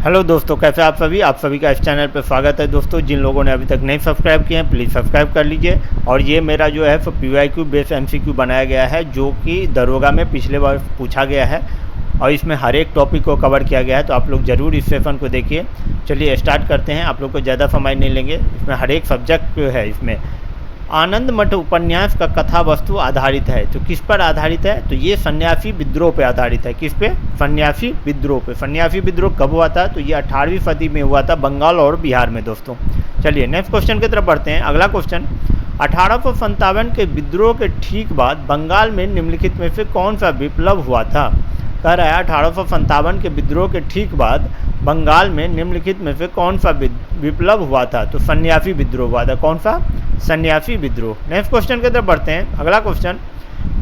Hello दोस्तों, कैसे आप सभी का इस चैनल पर स्वागत है। दोस्तों, जिन लोगों ने अभी तक नहीं सब्सक्राइब किए हैं प्लीज़ सब्सक्राइब कर लीजिए। और ये मेरा जो है PYQ बेस MCQ बनाया गया है, जो कि दरोगा में पिछले बार पूछा गया है और इसमें हर एक टॉपिक को कवर किया गया है। तो आप लोग ज़रूर इस सेशन को देखिए। चलिए स्टार्ट करते हैं। आप लोग को ज़्यादा समय नहीं लेंगे। इसमें हर एक सब्जेक्ट जो है, इसमें आनंद मठ उपन्यास का कथा वस्तु आधारित है। तो किस पर आधारित है? तो ये सन्यासी विद्रोह पे आधारित है। किस पे? सन्यासी विद्रोह पे। सन्यासी विद्रोह कब हुआ था? तो ये 18वीं सदी में हुआ था, बंगाल और बिहार में। दोस्तों चलिए नेक्स्ट क्वेश्चन की तरफ बढ़ते हैं। अगला क्वेश्चन, 1857 के विद्रोह के ठीक बाद बंगाल में निम्नलिखित में से कौन सा विप्लव हुआ था? कह रहा है 1857 के विद्रोह के ठीक बाद बंगाल में निम्नलिखित में से कौन सा विप्लव हुआ था? तो सन्यासी विद्रोह हुआ था। कौन सा? सन्यासी विद्रोह। नेक्स्ट क्वेश्चन की तरफ बढ़ते हैं। अगला क्वेश्चन,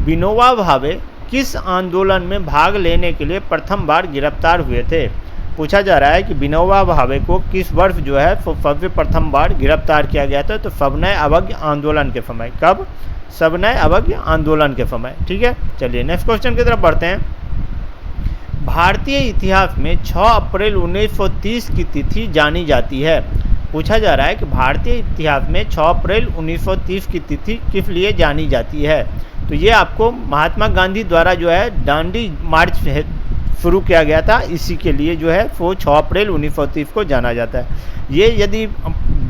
विनोबा भावे किस आंदोलन में भाग लेने के लिए प्रथम बार गिरफ्तार हुए थे? पूछा जा रहा है कि विनोबा भावे को किस वर्ष जो है सबसे प्रथम बार गिरफ्तार किया गया था? तो सविनय अवज्ञा आंदोलन के समय। कब? सविनय अवज्ञा आंदोलन के समय। ठीक है, चलिए नेक्स्ट क्वेश्चन की तरफ बढ़ते हैं। भारतीय इतिहास में 6 अप्रैल 1930 की तिथि जानी जाती है। पूछा जा रहा है कि भारतीय इतिहास में 6 अप्रैल 1930 की तिथि किस लिए जानी जाती है? तो ये आपको महात्मा गांधी द्वारा जो है दांडी मार्च शुरू किया गया था, इसी के लिए जो है वो 6 अप्रैल 1930 को जाना जाता है। ये यदि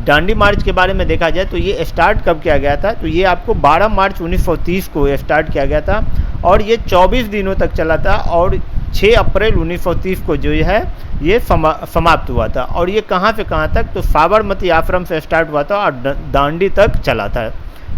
दांडी मार्च के बारे में देखा जाए तो ये स्टार्ट कब किया गया था? तो ये आपको 12 मार्च 1930 को स्टार्ट किया गया था और ये 24 दिनों तक चला था और 6 अप्रैल 1930 को जो है ये समाप्त हुआ था। और ये कहाँ से कहाँ तक? तो साबरमती आश्रम से स्टार्ट हुआ था और दांडी तक चला था।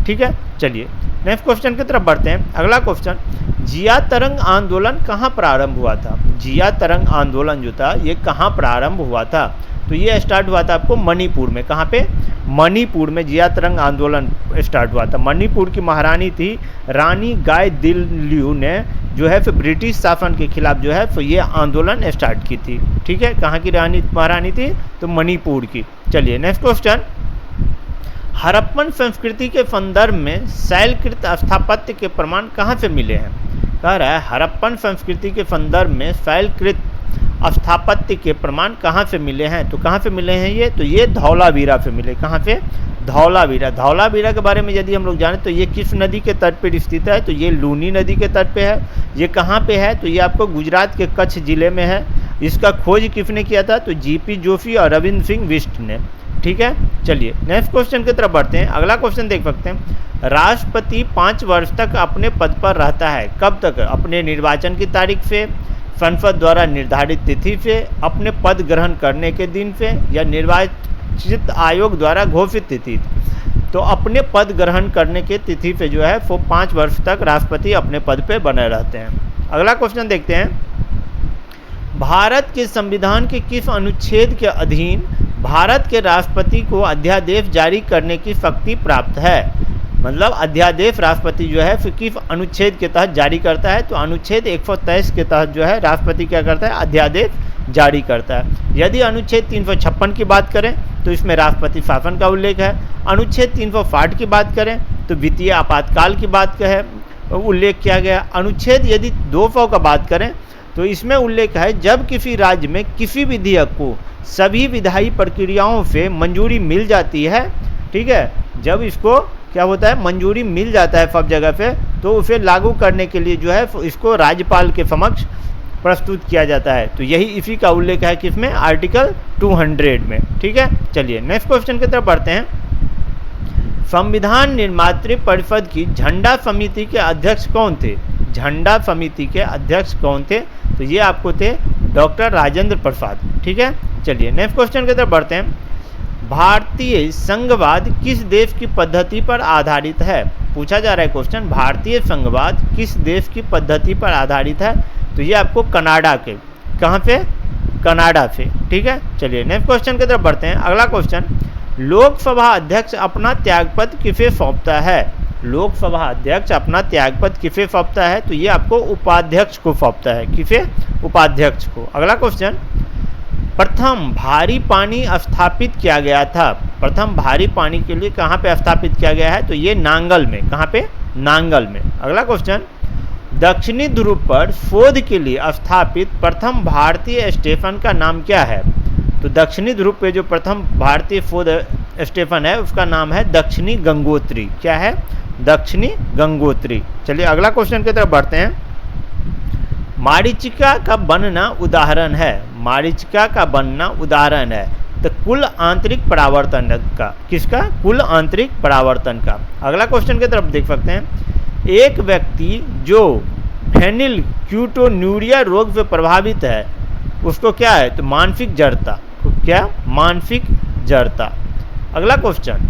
ठीक है, चलिए नेक्स्ट क्वेश्चन की तरफ बढ़ते हैं। अगला क्वेश्चन, जिया तरंग आंदोलन कहाँ प्रारंभ हुआ था? जिया तरंग आंदोलन जो था ये कहाँ प्रारंभ हुआ था? तो ये स्टार्ट हुआ था आपको मणिपुर में। कहाँ पे? मणिपुर में जिया तरंग आंदोलन स्टार्ट हुआ था। मणिपुर की महारानी थी रानी गाय दिल्ल्यू ने जो है फिर ब्रिटिश शासन के खिलाफ जो है तो ये आंदोलन स्टार्ट की थी। ठीक है, कहाँ की महारानी थी? तो मणिपुर की। चलिए नेक्स्ट क्वेश्चन, हड़प्पन संस्कृति के संदर्भ में शैलकृत स्थापत्य के प्रमाण कहाँ से मिले हैं? कह रहा है हड़प्पन संस्कृति के संदर्भ में शैलकृत स्थापत्य के प्रमाण कहाँ से मिले हैं? तो कहाँ से मिले हैं ये? तो ये धौलावीरा से मिले। कहाँ से? धौलावीरा। धौलावीरा के बारे में यदि हम लोग जानें तो ये किस नदी के तट पर स्थित है? तो ये लूनी नदी के तट पे है। ये कहाँ पे है? तो ये आपको गुजरात के कच्छ जिले में है। इसका खोज किसने किया था? तो GP जोशी और रविंद्र सिंह बिष्ट ने। ठीक है, चलिए नेक्स्ट क्वेश्चन की तरफ बढ़ते हैं। अगला क्वेश्चन देख सकते हैं, राष्ट्रपति 5 वर्ष तक अपने पद पर रहता है। कब तक? अपने निर्वाचन की तारीख से, संसद द्वारा निर्धारित तिथि से, अपने पद ग्रहण करने के दिन से, या निर्वाचित आयोग द्वारा घोषित तिथि। तो अपने पद ग्रहण करने के तिथि पे जो है वो 5 वर्ष तक राष्ट्रपति अपने पद पे बने रहते हैं। अगला क्वेश्चन देखते हैं, भारत के संविधान के किस अनुच्छेद के अधीन भारत के राष्ट्रपति को अध्यादेश जारी करने की शक्ति प्राप्त है? मतलब अध्यादेश राष्ट्रपति जो है फिर किस अनुच्छेद के तहत जारी करता है? तो अनुच्छेद 123 के तहत जो है राष्ट्रपति क्या करता है? अध्यादेश जारी करता है। यदि अनुच्छेद 356 की बात करें तो इसमें राष्ट्रपति शासन का उल्लेख है। अनुच्छेद 360 की बात करें तो वित्तीय आपातकाल की बात का है उल्लेख किया गया। अनुच्छेद यदि 200 का बात करें तो इसमें उल्लेख है जब किसी राज्य में किसी विधेयक को सभी विधायी प्रक्रियाओं से मंजूरी मिल जाती है। ठीक है, जब इसको क्या होता है? मंजूरी मिल जाता है सब जगह पे, तो उसे लागू करने के लिए जो है इसको राज्यपाल के समक्ष प्रस्तुत किया जाता है। तो यही इसी का उल्लेख है किसमें? आर्टिकल 200 में। ठीक है, चलिए नेक्स्ट क्वेश्चन की तरफ बढ़ते हैं। संविधान निर्मात्री परिषद की झंडा समिति के अध्यक्ष कौन थे? झंडा समिति के अध्यक्ष कौन थे? तो ये आपको थे डॉक्टर राजेंद्र प्रसाद। ठीक है, चलिए नेक्स्ट क्वेश्चन की तरफ बढ़ते हैं। भारतीय संघवाद किस देश की पद्धति पर आधारित है? पूछा जा रहा है क्वेश्चन, भारतीय संघवाद किस देश की पद्धति पर आधारित है? तो ये आपको कनाडा के। कहाँ पे? कनाडा से। ठीक है, चलिए नेक्स्ट क्वेश्चन की तरफ बढ़ते हैं। अगला क्वेश्चन, लोकसभा अध्यक्ष अपना त्यागपत्र किसे सौंपता है? लोकसभा अध्यक्ष अपना त्यागपत्र किसे सौंपता है? तो ये आपको उपाध्यक्ष को सौंपता है। किसे? उपाध्यक्ष को। अगला क्वेश्चन, प्रथम भारी पानी स्थापित किया गया था। प्रथम भारी पानी के लिए कहाँ पे स्थापित किया गया है? तो ये नांगल में। कहाँ पे? नांगल में। अगला क्वेश्चन, दक्षिणी ध्रुव पर शोध के लिए स्थापित प्रथम भारतीय स्टेशन का नाम क्या है? तो दक्षिणी ध्रुव पे जो प्रथम भारतीय खोज स्टेशन है उसका नाम है दक्षिणी गंगोत्री। क्या है? दक्षिणी गंगोत्री। चलिए अगला क्वेश्चन की तरफ बढ़ते हैं। मारीचिका का बनना उदाहरण है। मारीचिका का बनना उदाहरण है तो कुल आंतरिक परावर्तन का। किसका? कुल आंतरिक परावर्तन का। अगला क्वेश्चन की तरफ देख सकते हैं। एक व्यक्ति जो फेनिलक्यूटोन्यूरिया रोग से प्रभावित है उसको क्या है? तो मानसिक जड़ता। क्या? मानसिक जड़ता। अगला क्वेश्चन,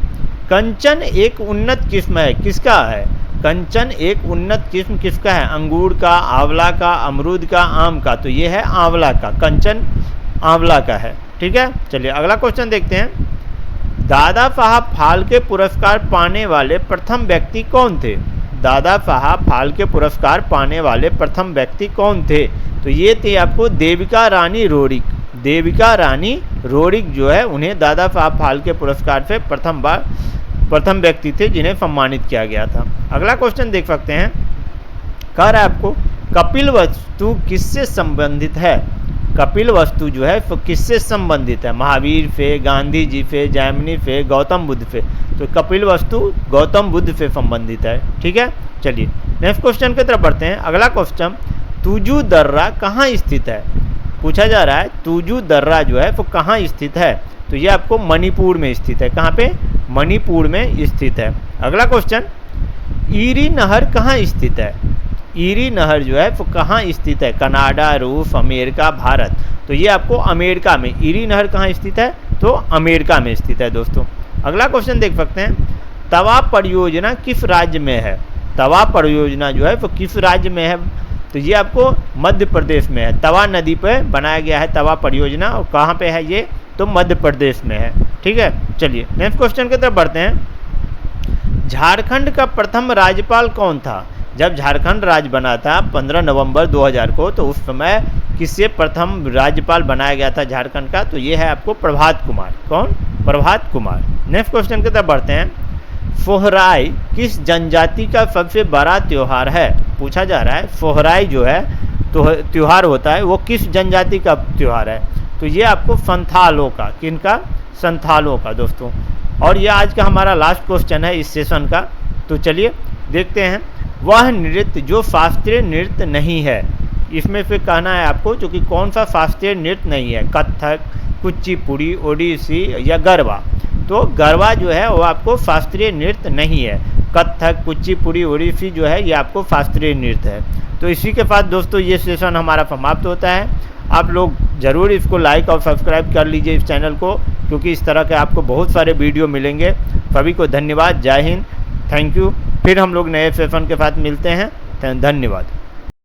कंचन एक उन्नत किस्म है। किसका है? कंचन एक उन्नत किस्म किसका है? अंगूर का, आंवला का, अमरूद का, आम का। तो ये है आंवला का। कंचन आंवला का है। ठीक है। चलिए अगला क्वेश्चन देखते हैं। दादा साहब फाल्के पुरस्कार पाने वाले प्रथम व्यक्ति कौन थे? दादा साहब फाल्के पुरस्कार पाने वाले प्रथम व्यक्ति कौन थे? तो ये थे आपको देविका रानी रोरिक। देविका रानी रोरिक जो है उन्हें दादा साहब फाल्के पुरस्कार से प्रथम व्यक्ति थे जिन्हें सम्मानित किया गया था। अगला क्वेश्चन देख सकते हैं। कह रहा है आपको कपिल वस्तु किससे संबंधित है? कपिल वस्तु जो है तो किससे संबंधित है? महावीर से, गांधी जी से, जैमिनी से, गौतम बुद्ध से। तो कपिल वस्तु गौतम बुद्ध से संबंधित है। ठीक है। चलिए नेक्स्ट क्वेश्चन की तरफ बढ़ते हैं। अगला क्वेश्चन, तुजू दर्रा कहाँ स्थित है? पूछा जा रहा है तुजू दर्रा जो है वो कहाँ स्थित है? तो ये आपको मणिपुर में स्थित है। कहाँ पे? मणिपुर में स्थित है। अगला क्वेश्चन, ईरी नहर कहाँ स्थित है? ईरी नहर जो है वो कहाँ स्थित है? कनाडा, रूस, अमेरिका, भारत। तो ये आपको अमेरिका में। ईरी नहर कहाँ स्थित है? तो अमेरिका में स्थित है दोस्तों। अगला क्वेश्चन देख सकते हैं। तवा परियोजना किस राज्य में है? तवा परियोजना जो है वो किस राज्य में है? तो ये आपको मध्य प्रदेश में है। तवा नदी पर बनाया गया है तवा परियोजना। और कहाँ पे है ये? तो मध्य प्रदेश में है। ठीक है। चलिए नेक्स्ट क्वेश्चन की तरफ बढ़ते हैं। झारखंड का प्रथम राज्यपाल कौन था? जब झारखंड राज्य बना था 15 नवंबर 2000 को, तो उस समय किससे प्रथम राज्यपाल बनाया गया था झारखंड का? तो ये है आपको प्रभात कुमार। कौन? प्रभात कुमार। नेक्स्ट क्वेश्चन की तरफ बढ़ते हैं। सोहराई किस जनजाति का सबसे बड़ा त्यौहार है? पूछा जा रहा है सोहराई जो है तो त्यौहार होता है वो किस जनजाति का त्यौहार है? तो ये आपको संथालों का। किनका? संथालों का दोस्तों। और ये आज का हमारा लास्ट क्वेश्चन है इस सेशन का। तो चलिए देखते हैं। वह नृत्य जो शास्त्रीय नृत्य नहीं है, इसमें से कहना है आपको जो कि कौन सा शास्त्रीय नृत्य नहीं है? कथक, कुचिपुड़ी, ओडिसी या गरबा। तो गरबा जो है वो आपको शास्त्रीय नृत्य नहीं है। कथक, कुचिपुड़ी, ओडिसी जो है ये आपको शास्त्रीय नृत्य है। तो इसी के साथ दोस्तों ये सेशन हमारा समाप्त होता है। आप लोग ज़रूर इसको लाइक और सब्सक्राइब कर लीजिए इस चैनल को, क्योंकि इस तरह के आपको बहुत सारे वीडियो मिलेंगे। सभी को धन्यवाद। जय हिंद। Thank you. फिर हम लोग नए सेशन के साथ मिलते हैं। धन्यवाद।